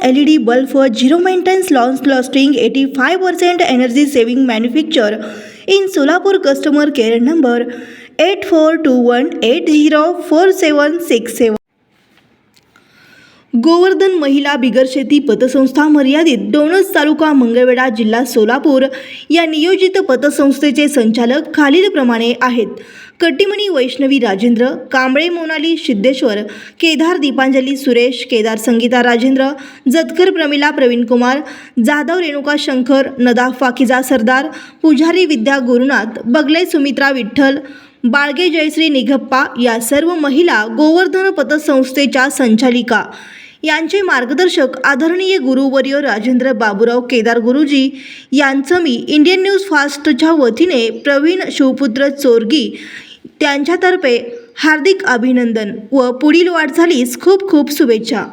LED bulb for zero maintenance launch lasting 85% energy saving manufacture in Solapur. Customer care number 8421804767. Govardhan महिला बिगर शेती पतसंस्था मर्यादित, डोणस तालुका मंगळवेढा, जिल्हा सोलापूर या नियोजित पतसंस्थेचे संचालक खालीलप्रमाणे आहेत: कट्टीमणी वैष्णवी राजेंद्र, कांबळे मोनाली सिद्धेश्वर, केदार दीपांजली सुरेश, केदार संगीता राजेंद्र, जतकर प्रमिला प्रवीणकुमार, जाधव रेणुका शंकर, नदा फाकिजा सरदार, पुजारी विद्या गुरुनाथ, बगले सुमित्रा विठ्ठल, बाळगे जयश्री निघप्पा या सर्व महिला गोवर्धन पतसंस्थेच्या संचालिका यांचे मार्गदर्शक आदरणीय गुरुवर्य राजेंद्र बाबूराव केदार गुरुजी यांचं मी इंडियन न्यूज फास्टच्या वतीने प्रवीण शिवपुत्र चोरगी त्यांच्यातर्फे हार्दिक अभिनंदन व पुढील वाटचालीस खूप खूप शुभेच्छा.